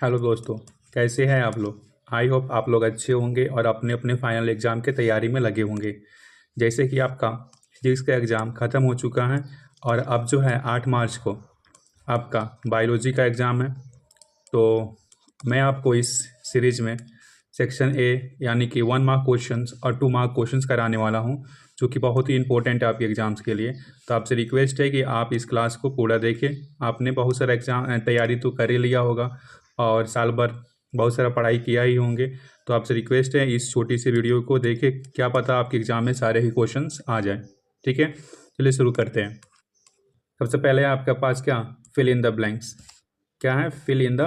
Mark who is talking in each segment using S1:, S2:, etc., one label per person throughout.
S1: Hello दोस्तों, कैसे हैं आप लोग। आई होप आप लोग अच्छे होंगे और अपने अपने फाइनल एग्ज़ाम के तैयारी में लगे होंगे। जैसे कि आपका फिजिक्स का एग्ज़ाम ख़त्म हो चुका है और अब जो है 8 मार्च को आपका बायोलॉजी का एग्ज़ाम है। तो मैं आपको इस सीरीज़ में सेक्शन ए यानी कि 1 मार्क क्वेश्चंस और 2 मार्क क्वेश्चंस कराने वाला हूं, जो कि बहुत ही इंपॉर्टेंट है आपके एग्ज़ाम्स के लिए। तो आपसे रिक्वेस्ट है कि आप इस क्लास को पूरा देखें। आपने बहुत सारा एग्ज़ाम तैयारी तो कर ही लिया होगा और साल भर बहुत सारा पढ़ाई किया ही होंगे। तो आपसे रिक्वेस्ट है इस छोटी सी वीडियो को देखें, क्या पता आपके एग्ज़ाम में सारे ही क्वेश्चंस आ जाए। ठीक है, चलिए शुरू करते हैं। सबसे पहले आपके पास क्या फिल इन द ब्लैंक्स, क्या है fill in the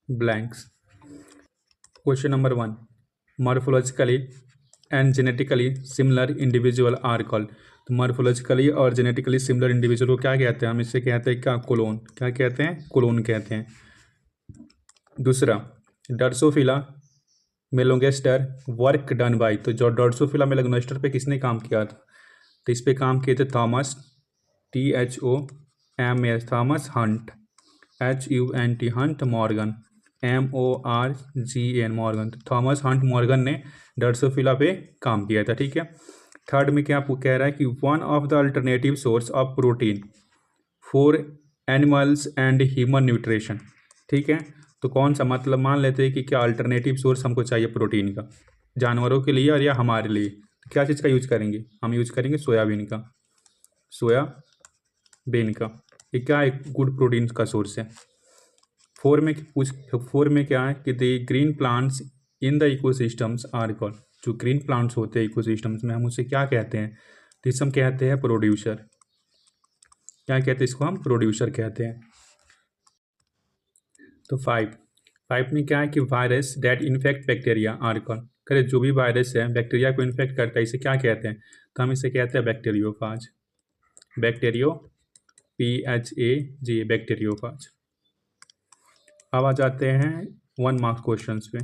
S1: blanks. Question number 1, morphologically and genetically similar individual are called. तो मॉर्फोलॉजिकली और जेनेटिकली सिमिलर इंडिविजुअल को क्या कहते हैं, हम इसे कहते हैं क्या, क्लोन। क्या कहते हैं, क्लोन कहते हैं। दूसरा, ड्रोसोफिला मेलोंगेस्टर वर्क डन बाय। तो जो ड्रोसोफिला मेलोंगेस्टर पे किसने काम किया था, तो इस पे काम किए थे Thomas, THOMAS, Thomas Hunt, HUNT Hunt, Morgan, MORGN Morgan. तो थॉमस हंट मॉर्गन ने ड्रोसोफिला पे काम किया था। ठीक है। थर्ड में क्या कह रहा है कि one of the alternative source of protein for animals and human nutrition. ठीक है, तो कौन सा, मतलब मान लेते हैं कि क्या अल्टरनेटिव सोर्स हमको चाहिए प्रोटीन का जानवरों के लिए और या हमारे लिए, तो क्या चीज़ का यूज करेंगे, हम यूज करेंगे सोयाबीन का। सोयाबीन का ये क्या एक गुड प्रोटीन का सोर्स है। फोर में क्या है कि the green plants in the ecosystems are called. जो ग्रीन प्लांट्स होते हैं इकोसिस्टम्स में, हम उसे क्या कहते हैं, तो इसे हम कहते हैं प्रोड्यूसर। क्या कहते हैं इसको, हम प्रोड्यूसर कहते हैं। तो फाइव में क्या है कि virus that infect bacteria are called. करे जो भी वायरस है बैक्टीरिया को इन्फेक्ट करता है, इसे क्या कहते हैं, तो हम इसे कहते हैं बैक्टीरियोफाज। Bacterio PHAG, bacteriophage. अब आ जाते हैं 1 मार्क्स क्वेश्चंस पे।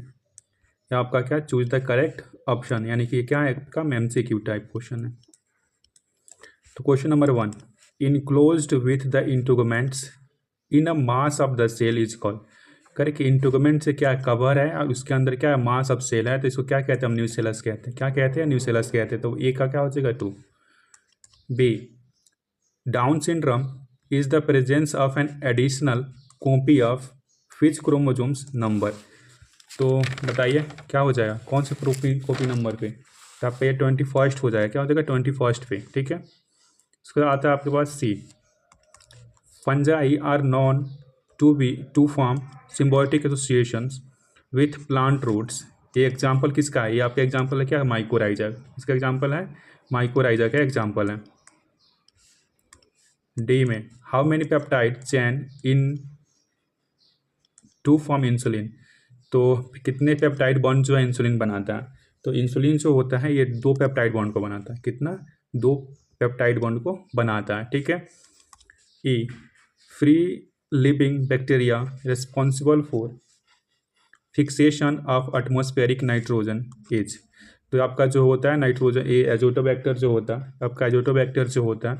S1: या आपका क्या, चूज द करेक्ट ऑप्शन, यानी कि क्या है आपका MCQ टाइप क्वेश्चन है। तो question number 1, enclosed with the integuments in a mass of the cell is called. करके इंटोगमेंट से क्या कवर है और उसके अंदर क्या है, मास ऑफ सेल है, तो इसको क्या कहते हैं, हम न्यूसेलस कहते हैं। क्या कहते हैं, न्यूसेलस कहते हैं। तो ए का क्या हो जाएगा 2। B, down syndrome is the presence of an additional copy of which chromosomes number. तो बताइए क्या हो जाएगा, कौन से कॉपी नंबर पे, तो आपका ये 21st हो जाएगा। क्या हो जाएगा 21st पे। ठीक है, उसके बाद आता है आपके पास C, fungi are known to form symbiotic associations with plant roots. ये एग्जाम्पल किसका है, ये आपका एग्जाम्पल है क्या, माइकोराइजा। इसका एग्जाम्पल है माइकोराइजा का एग्जाम्पल है। डी में, how many peptide chain in to form insulin. तो कितने पेप्टाइड बॉन्ड जो है इंसुलिन बनाता है, तो इंसुलिन जो होता है ये 2 पेप्टाइड बॉन्ड को बनाता है। कितना, 2 पेप्टाइड बॉन्ड को बनाता है। ठीक है। E, free living bacteria responsible for fixation of atmospheric nitrogen as. तो आपका जो होता है नाइट्रोजन, ये एजोटोबैक्टर जो होता है, आपका एजोटोबैक्टर जो होता है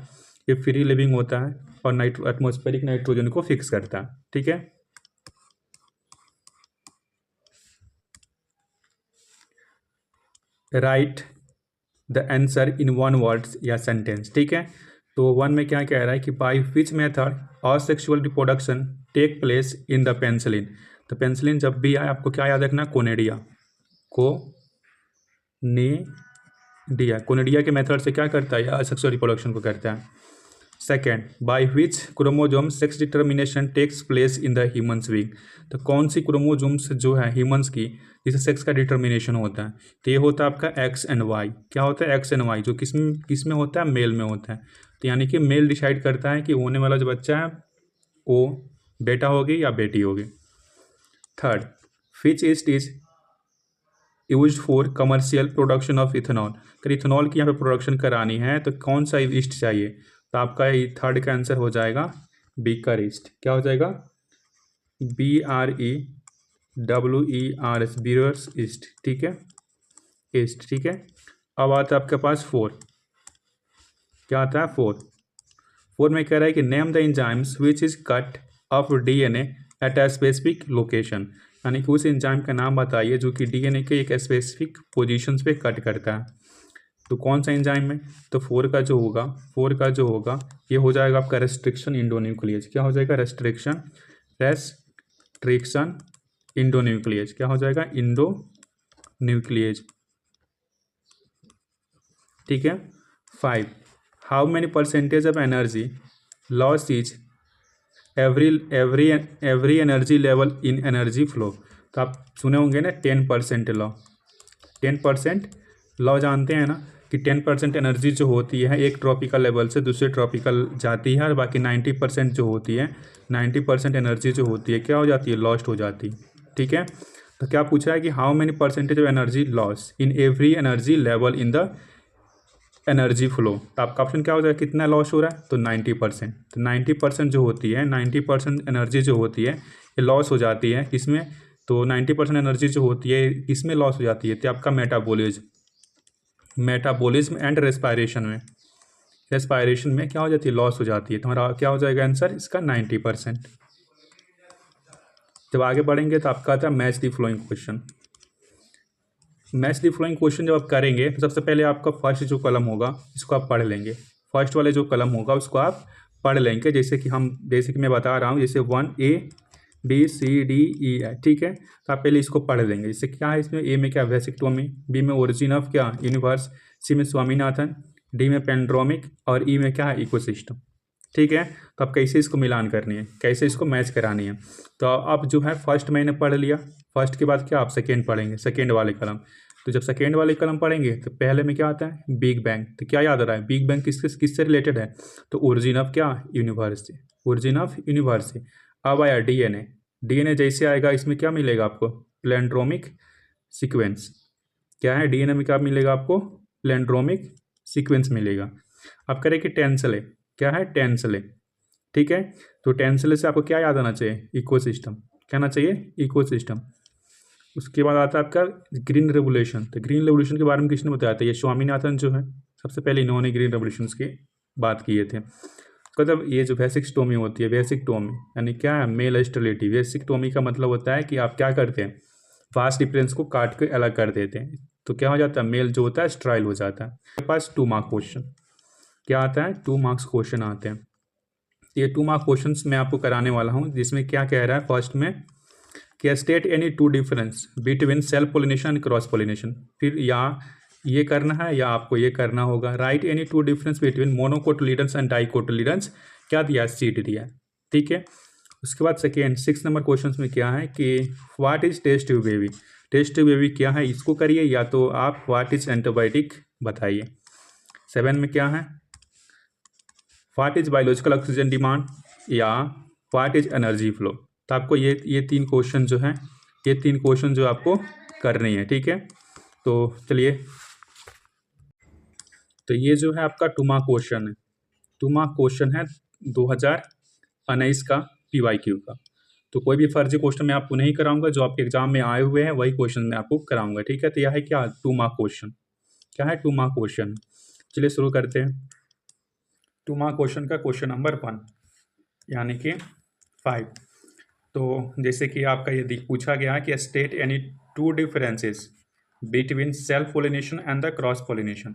S1: ये फ्री लिविंग होता है और एटमॉस्फेरिक नाइट्रोजन को फिक्स करता है। ठीक है। Right the answer in 1 words या सेंटेंस। ठीक है, तो 1 में क्या कह रहा है कि by which method asexual reproduction take place in the penicillin. तो पेंसिलिन जब भी आए आपको क्या याद रखना, कोनेडिया, कोनेडिया के मेथड से क्या करता है, या सेक्सुअल रिप्रोडक्शन को करता है। Second, by which chromosome sex determination takes place in the humans being. तो कौन सी क्रोमोजोम्स जो है ह्यूमन्स की जिसे सेक्स का डिटर्मिनेशन होता है, तो ये होता है आपका X एंड Y। क्या होता है, X एंड Y, जो किस में होता है, मेल में होता है। तो यानी कि मेल डिसाइड करता है कि होने वाला जो बच्चा है वो बेटा होगी या बेटी होगी। Third, which east is use for commercial production of ethanol. अगर इथेनॉल की यहाँ पे प्रोडक्शन करानी है तो कौन सा ईस्ट चाहिए, तो आपका थर्ड का आंसर हो जाएगा बीकर ईस्ट। क्या हो जाएगा, BREWERS, बीरर्स ईस्ट। ठीक है, ईस्ट। ठीक है, अब आता है आपके पास 4। क्या आता है 4 में कह रहा है कि name the enzymes which is cut off DNA at a specific location, यानी कि उस एंजाइम का नाम बताइए जो कि डीएनए के एक स्पेसिफिक पोजीशंस पे कट करता है। तो कौन सा एंजाइम है? तो 4 का जो होगा ये हो जाएगा आपका रेस्ट्रिक्शन इंडोन्यूक्लियेज। क्या हो जाएगा? रेस्ट्रिक्शन इंडोन्यूक्लियेज। क्या हो जाएगा? इंडोन्यूक्लियेज। ठीक है। 5, how many percentage of energy loss is every energy level in energy flow. तो आप सुने होंगे ना 10% लॉ। 10% लॉ जानते हैं ना कि 10% एनर्जी जो होती है एक ट्रॉपिकल लेवल से दूसरे ट्रॉपिकल जाती है, और बाकी 90% जो होती है, 90% एनर्जी जो होती है क्या हो जाती है? लॉस्ट हो जाती है। ठीक है। तो क्या पूछा है कि how many percentage of energy loss in every energy level in the energy flow. तो आपका ऑप्शन क्या हो जाएगा? कितना लॉस हो रहा है? तो 90%। तो 90% जो होती है, 90% एनर्जी जो होती है ये लॉस हो जाती है किसमें? तो 90% एनर्जी जो होती है किसमें लॉस हो जाती है? तो आपका मेटाबॉलिज्म एंड रेस्पायरेशन में। रेस्पायरेशन में क्या हो जाती है? लॉस हो जाती है। तो हमारा क्या हो जाएगा आंसर इसका? 90%। जब आगे बढ़ेंगे तो आपका आता है match the flowing question. Match the flowing question जब आप करेंगे तो सबसे पहले आपका फर्स्ट जो कलम होगा इसको आप पढ़ लेंगे। फर्स्ट वाले जो कलम होगा उसको आप पढ़ लेंगे, जैसे कि मैं बता रहा हूँ, जैसे 1 A B C D E है। ठीक है। तो आप पहले इसको पढ़ लेंगे। जैसे क्या है इसमें? ए में क्या? वेसिक्टोमी, बी में ओरिजिन ऑफ क्या? यूनिवर्स, सी में स्वामीनाथन, डी में पेंड्रोमिक, और ई में क्या है? इकोसिस्टम। ठीक है। तो अब कैसे इसको मिलान करनी है, कैसे इसको मैच करानी है? तो अब जो है फर्स्ट मैंने पढ़ लिया, फर्स्ट के बाद क्या आप सेकेंड पढ़ेंगे, सेकेंड वाले कलम। तो जब सेकेंड वाले कलम पढ़ेंगे तो पहले में क्या आता है? Big bang. तो क्या याद आ रहा है? बिग बैंग किससे रिलेटेड है? तो ओरिजिन ऑफ क्या? यूनिवर्स से। ओरिजिन ऑफ यूनिवर्स से। अब आया डीएनए। डीएनए जैसे आएगा इसमें क्या मिलेगा आपको? प्लेंड्रोमिक सीक्वेंस। क्या है? डीएनए में क्या मिलेगा आपको? प्लेंड्रोमिक सीक्वेंस मिलेगा। अब करें कि टेंसले। क्या है? टेंसले। ठीक है। तो टेंसले से आपको क्या याद आना चाहिए? इकोसिस्टम। क्या आना चाहिए? इकोसिस्टम। उसके बाद आता है आपका ग्रीन रेवोल्यूशन। तो ग्रीन रेवोल्यूशन के बारे में किसने बताया था? ये स्वामीनाथन जो है, सबसे पहले इन्होंने ग्रीन रेवोल्यूशन की बात किए थे। मतलब ये जो वेसिक्टोमी होती है, वेसिक्टोमी यानी क्या है? Male sterility. वेसिक्टोमी का मतलब होता है कि आप क्या करते हैं? फास्ट डिफरेंस को काट के अलग कर देते हैं। तो क्या हो जाता है? मेल जो होता है स्ट्राइल हो जाता है। मेरे पास 2 मार्क क्वेश्चन क्या आता है? 2 मार्क्स क्वेश्चन आते हैं। ये 2 मार्क क्वेश्चन मैं आपको कराने वाला हूँ, जिसमें क्या कह रहा है फर्स्ट में कि state any 2 difference between self pollination and cross pollination. फिर या ये करना है या आपको ये करना होगा। Write any 2 difference between monocotyledons and dicotyledons. क्या दिया? सीट दिया। ठीक है। उसके बाद सेकेंड 6 नंबर क्वेश्चन में क्या है कि what is test tube baby. Test tube baby क्या है इसको करिए, या तो आप व्हाट इज एंटीबायोटिक बताइए। 7 में क्या है? What is biological oxygen demand, या व्हाट इज एनर्जी फ्लो। तो आपको ये 3 क्वेश्चन जो हैं, ये 3 क्वेश्चन जो आपको करनी है। ठीक है। तो चलिए, तो ये जो है आपका 2 मार्क क्वेश्चन है। 2 मार्क क्वेश्चन है 2019 का PYQ का। तो कोई भी फर्जी क्वेश्चन मैं आपको नहीं कराऊंगा, जो आपके एग्जाम में आए हुए हैं वही क्वेश्चन मैं आपको कराऊंगा। ठीक है। तो यह है क्या? 2 मार्क क्वेश्चन। क्या है? 2 मार्क क्वेश्चन। चलिए शुरू करते हैं। 2 मार्क क्वेश्चन का क्वेश्चन नंबर 1 यानी कि 5। तो जैसे कि आपका ये पूछा गया है कि state any 2 differences between self pollination and the cross pollination,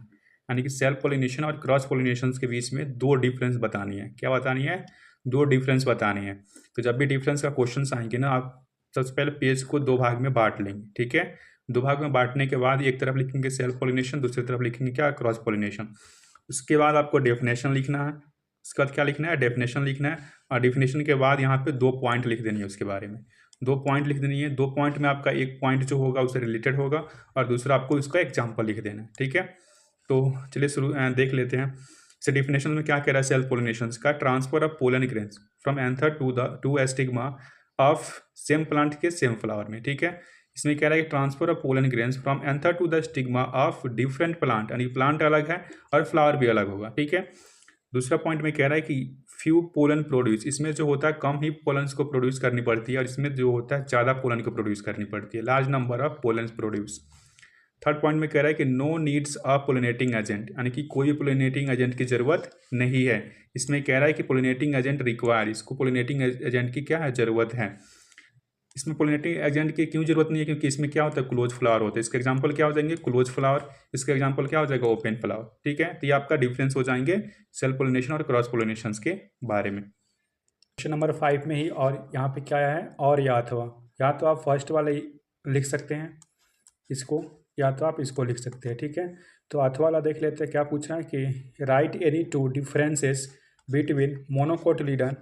S1: यानी कि सेल्फ पोलिनेशन और क्रॉस पोलिनेशन के बीच में 2 डिफरेंस बतानी है। क्या बतानी है? 2 डिफरेंस बतानी है। तो जब भी डिफरेंस का क्वेश्चन आएंगे ना, आप सबसे पहले पेज को 2 भाग में बांट लेंगे। ठीक है। 2 भाग में बांटने के बाद एक तरफ लिखेंगे सेल्फ पोलिनेशन, दूसरी तरफ लिखेंगे क्या? Cross pollination. उसके बाद आपको डेफिनेशन लिखना है। उसके बाद क्या लिखना है? डेफिनेशन लिखना है। और डेफिनेशन के बाद यहाँ पे 2 पॉइंट लिख देनी है उसके बारे में। 2 पॉइंट लिख देनी है। 2 पॉइंट में आपका एक पॉइंट जो होगा उससे रिलेटेड होगा, और दूसरा आपको इसका एग्जाम्पल लिख देना है। ठीक है। तो चलिए शुरू देख लेते हैं। इस डेफिनेशन में क्या कह रहा है? सेल्फ पोलिनेशन का transfer of pollen grains from anther to stigma of same plant के सेम फ्लावर में। ठीक है। इसमें कह रहा है कि transfer of pollen grains from anther to the stigma of different plant, यानी प्लांट अलग है और फ्लावर भी अलग होगा। ठीक है। दूसरा पॉइंट में कह रहा है कि फ्यू पोलन प्रोड्यूस, इसमें जो होता है कम ही पोलन्स को प्रोड्यूस करनी पड़ती है, और इसमें जो होता है ज़्यादा पोलन को प्रोड्यूस करनी पड़ती है। Large number of pollens produce. Third point में कह रहा है कि no needs a pollinating agent, यानी कि कोई पोलिनेटिंग एजेंट की ज़रूरत नहीं है। इसमें कह रहा है कि पोलिनेटिंग एजेंट रिक्वायर, इसको पोलिनेटिंग एजेंट की क्या है? ज़रूरत है। इसमें पोलिनेटिंग एजेंट की क्यों जरूरत नहीं है, क्योंकि इसमें क्या होता है, क्लोज फ्लावर होता है। इसके एग्जांपल क्या हो जाएंगे, क्लोज फ्लावर। इसके एग्जांपल क्या हो जाएगा, ओपन फ्लावर। ठीक है, तो ये आपका डिफरेंस हो जाएंगे सेल्फ पोलिनेशन और क्रॉस पोलिनेशन के बारे में। क्वेश्चन नंबर 5 में ही और यहाँ पे क्या है, और या अथवा। या तो आप फर्स्ट वाले लिख सकते हैं इसको, या तो आप इसको लिख सकते हैं। ठीक है, तो अथवा वाला देख लेते हैं क्या पूछ रहा है कि write any two differences between monocotyledon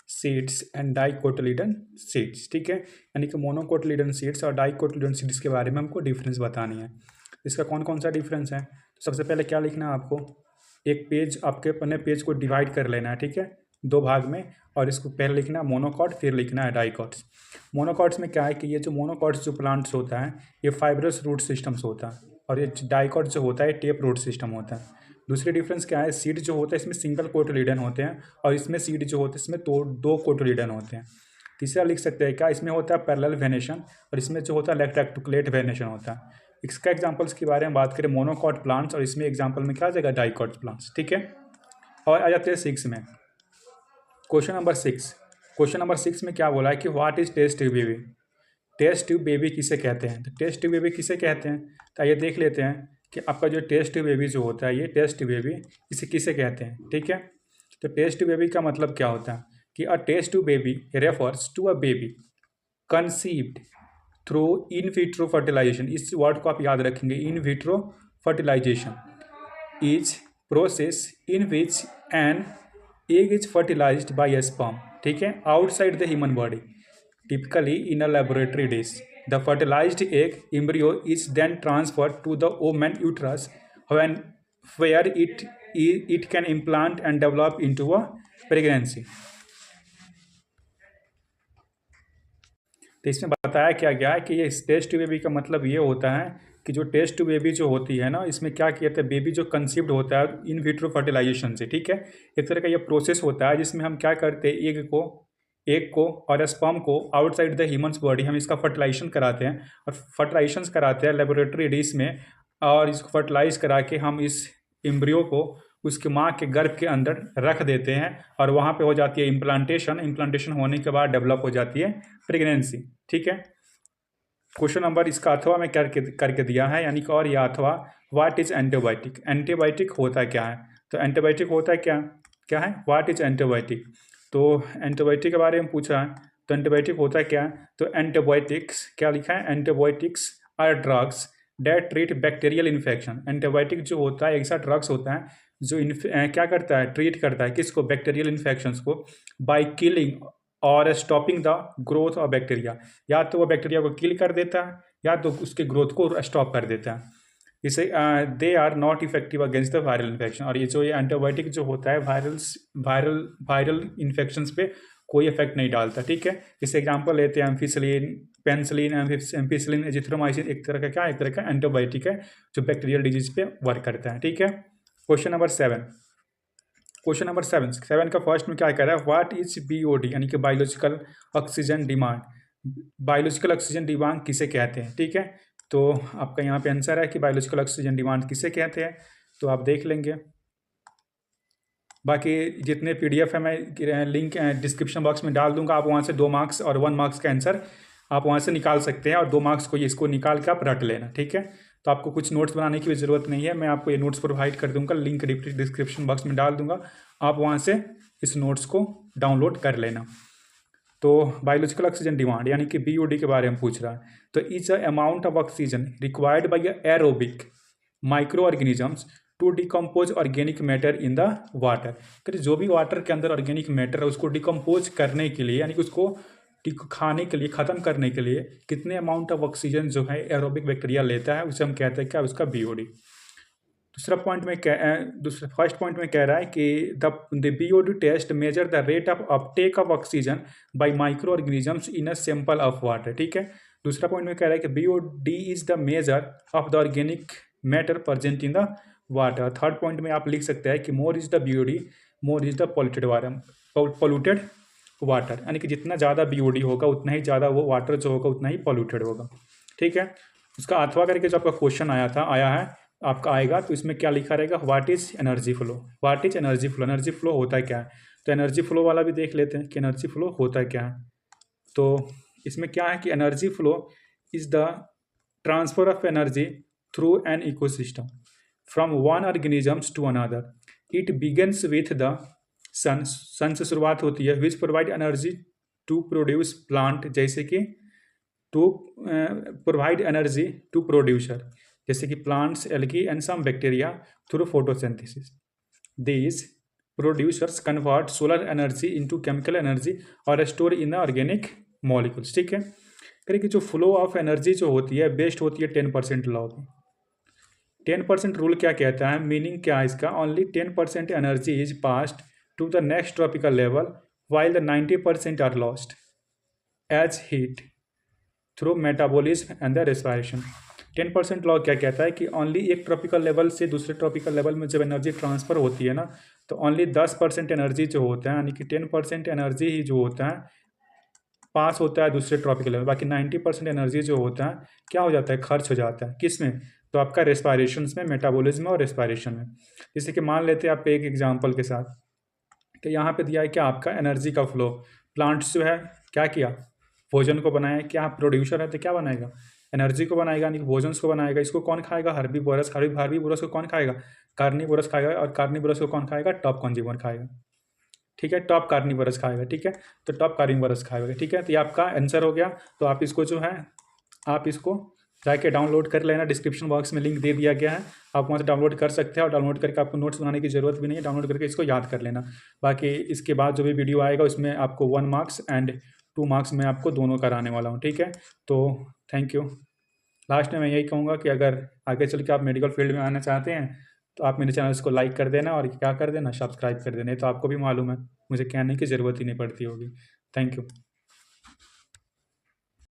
S1: seeds and dicotyledon seeds. ठीक है, यानी कि मोनोकोटिलीडन सीड्स और डाइकोटिलीडन सीड्स के बारे में हमको डिफरेंस बतानी है। इसका कौन कौन सा डिफरेंस है, तो सबसे पहले क्या लिखना है आपको, एक पेज आपके अपने पेज को डिवाइड कर लेना है। ठीक है, 2 भाग में, और इसको पहले लिखना है मोनोकॉट, फिर लिखना है डाइकॉट्स। मोनोकॉट्स में क्या है कि ये जो मोनोकॉट्स जो प्लांट्स होता है ये फाइब्रस रूट सिस्टम्स होता है, और ये डाइकॉट जो होता है टेप रूट सिस्टम होता है। दूसरी डिफरेंस क्या है, सीड जो होता है इसमें सिंगल कोटिलीडन होते हैं, और इसमें सीड जो होते हैं इसमें 2 कोटिलीडन होते हैं। तीसरा लिख सकते हैं क्या, इसमें होता है पैरेलल वेनेशन, और इसमें जो होता है रेक्टेकुलेट वेनेशन होता है। इसका एग्जांपल्स के बारे में बात करें, मोनोकॉट प्लांट्स, और इसमें एग्जांपल में क्या आ जाएगा, डाइकॉट प्लांट्स। ठीक है, और आ जाते हैं 6 में। क्वेश्चन नंबर 6, क्वेश्चन नंबर 6 में क्या बोला है कि what is test tube baby. Test tube baby किसे कहते हैं, तो टेस्ट ट्यूब बेबी किसे कहते हैं, तो आइए देख लेते हैं कि आपका जो टेस्ट ट्यूब बेबी जो होता है, ये टेस्ट ट्यूब बेबी इसे किसे कहते हैं। ठीक है, तो टेस्ट ट्यूब बेबी का मतलब क्या होता है कि a test tube baby refers to a baby conceived through in vitro fertilization. इस वर्ड को आप याद रखेंगे, in vitro fertilization is process in which an egg is fertilized by a sperm. ठीक है, outside the human body, typically in a laboratory dish. The fertilized egg embryo is then transferred to the woman uterus where it can implant and develop into a pregnancy. तो इसमें बताया क्या गया है कि ये टेस्ट ट्यूब बेबी का मतलब ये होता है कि जो टेस्ट ट्यूब बेबी जो होती है ना, इसमें क्या किया था, बेबी जो कंसीव्ड होता है इन विट्रो फर्टिलाइजेशन से। ठीक है, एक तरह का ये प्रोसेस होता है जिसमें हम क्या करते हैं, एग को और स्पर्म को आउटसाइड द ह्यूमन्स बॉडी हम इसका फर्टिलाइजेशन कराते हैं, और फर्टिलाइजेशन कराते हैं लेबोरेटरी डिश में, और इसको फर्टिलाइज करा के हम इस एम्ब्रियो को उसके माँ के गर्भ के अंदर रख देते हैं, और वहाँ पे हो जाती है इम्प्लांटेशन होने के बाद डेवलप हो जाती है प्रेगनेंसी। ठीक है, क्वेश्चन नंबर इसका अथवा में करके दिया है, यानी कि और या अथवा व्हाट इज एंटीबायोटिक। एंटीबायोटिक होता क्या है, तो एंटीबायोटिक होता क्या है, व्हाट इज एंटीबायोटिक। तो एंटीबायोटिक के बारे में पूछा है, तो एंटीबायोटिक होता है क्या, तो एंटीबायोटिक्स क्या लिखा है, antibiotics are drugs that treat bacterial infection. Antibiotic जो होता है एक ऐसा ड्रग्स होता है जो क्या करता है, ट्रीट करता है किसको, बैक्टीरियल इन्फेक्शंस को, बाय किलिंग और stopping the growth of bacteria. या तो वो बैक्टीरिया को किल कर देता है, या तो उसके ग्रोथ को स्टॉप कर देता है। इसे they are not effective against the viral infection. और ये जो ये एंटीबायोटिक जो होता है वायरल इन्फेक्शंस पे कोई इफेक्ट नहीं डालता। ठीक है, इसे एग्जांपल लेते हैं एम्फिसिलिन, पेनिसिलिन, एम्फिसिलिन, एजिथ्रोमाइसिन, एक तरह का एंटीबायोटिक है जो बैक्टीरियल डिजीज पे वर्क करता है। ठीक है, क्वेश्चन नंबर 7, क्वेश्चन नंबर 7 का फर्स्ट में क्या कह रहा है, व्हाट इज BOD, यानी कि biological oxygen demand. Biological oxygen demand किसे कहते हैं। ठीक है, तो आपका यहाँ पे आंसर है कि बायोलॉजिकल ऑक्सीजन डिमांड किसे कहते हैं, तो आप देख लेंगे। बाकी जितने PDF है मैं लिंक डिस्क्रिप्शन बॉक्स में डाल दूंगा, आप वहाँ से 2 मार्क्स और 1 मार्क्स का आंसर आप वहाँ से निकाल सकते हैं, और 2 मार्क्स को इसको निकाल के आप रट लेना। ठीक है, तो आपको कुछ नोट्स बनाने की भी ज़रूरत नहीं है, मैं आपको ये नोट्स प्रोवाइड कर दूंगा, लिंक डिस्क्रिप्शन बॉक्स में डाल दूंगा, आप वहाँ से इस नोट्स को डाउनलोड कर लेना। तो बायोलॉजिकल ऑक्सीजन डिमांड यानी कि BOD के बारे में पूछ रहा है, तो is a amount of oxygen required by aerobic micro organisms to decompose organic matter in the water. तो जो भी वाटर के अंदर ऑर्गेनिक मैटर है उसको डिकम्पोज करने के लिए, यानी कि उसको खाने के लिए, ख़त्म करने के लिए कितने अमाउंट ऑफ ऑक्सीजन जो है एरोबिक बैक्टीरिया लेता है, उसे हम कहते हैं क्या, उसका BOD। फर्स्ट पॉइंट में कह रहा है कि the BOD test measure the rate of uptake of oxygen by micro organisms in a sample of water. ठीक है, दूसरा पॉइंट में कह रहा है कि BOD is the measure of the organic matter present in the water. Third point में आप लिख सकते हैं कि more is the BOD more is the polluted water, यानी कि जितना ज़्यादा BOD होगा उतना ही ज़्यादा वो वाटर जो होगा उतना ही पॉल्यूटेड होगा। ठीक है, उसका अथवा करके जो आपका क्वेश्चन आया है आपका आएगा, तो इसमें क्या लिखा रहेगा, what is energy flow. What is energy flow, energy flow होता है क्या है, तो एनर्जी फ्लो वाला भी देख लेते हैं कि एनर्जी फ्लो होता है क्या है। तो इसमें क्या है कि energy flow is the transfer of energy through an ecosystem from one organisms to another. It begins with the sun से शुरुआत होती है, which provide energy to produce plant, जैसे कि to provide energy to producer, जैसे कि plants, algae and some bacteria through photosynthesis. These producers convert solar energy into chemical energy और store in the organic molecules. ठीक है, करें कि जो फ्लो ऑफ एनर्जी जो होती है बेस्ड होती है 10% लॉ पे। 10% रूल क्या कहता है, मीनिंग क्या है इसका, only 10% energy is passed to the next tropical level while the 90% are lost as heat through metabolism and the respiration। 10% law क्या कहता है कि ओनली एक ट्रॉपिकल लेवल से दूसरे ट्रॉपिकल लेवल में जब एनर्जी ट्रांसफ़र होती है ना, तो ओनली 10% एनर्जी जो होता है, यानी कि 10% एनर्जी ही जो होता है पास होता है दूसरे ट्रॉपिकल लेवल, बाकी 90% एनर्जी जो होता है क्या हो जाता है, खर्च हो जाता है। किस में, तो आपका रेस्पायरेशन में, मेटाबॉलिज्म में और रेस्पायरेशन में। जैसे कि मान लेते हैं आप एक एग्जाम्पल के साथ, तो यहाँ पे दिया है कि आपका एनर्जी का फ्लो, प्लांट्स जो है क्या किया, भोजन को बनाया, क्या प्रोड्यूसर है तो क्या बनाएगा, एनर्जी को बनाएगा, यानी कि भोजन को बनाएगा। इसको कौन खाएगा, हर्बीवोरस। हर्बीवोरस को कौन खाएगा, कार्निवोरस खाएगा, और कार्निवोरस को कौन खाएगा, टॉप कंज्यूमर खाएगा। ठीक है, टॉप कार्निवोरस खाएगा। ठीक है, तो टॉप कार्निवोरस खाएगा। ठीक है, तो ये आपका आंसर हो गया। तो आप इसको जो है आप इसको जाके डाउनलोड कर लेना, डिस्क्रिप्शन बॉक्स में लिंक दे दिया गया है, आप वहाँ से डाउनलोड कर सकते हैं। और डाउनलोड करके आपको नोट्स बनाने की ज़रूरत भी नहीं है, डाउनलोड करके इसको याद कर लेना। बाकी इसके बाद जो भी वीडियो आएगा उसमें आपको 1 मार्क्स एंड 2 मार्क्स में आपको दोनों कराने वाला हूँ। ठीक है, तो थैंक यू। लास्ट में मैं यही कहूँगा कि अगर आगे चल के आप मेडिकल फील्ड में आना चाहते हैं तो आप मेरे चैनल को लाइक कर देना और क्या कर देना, सब्सक्राइब कर देना। तो आपको भी मालूम है मुझे कहने की ज़रूरत ही नहीं पड़ती होगी। Thank you.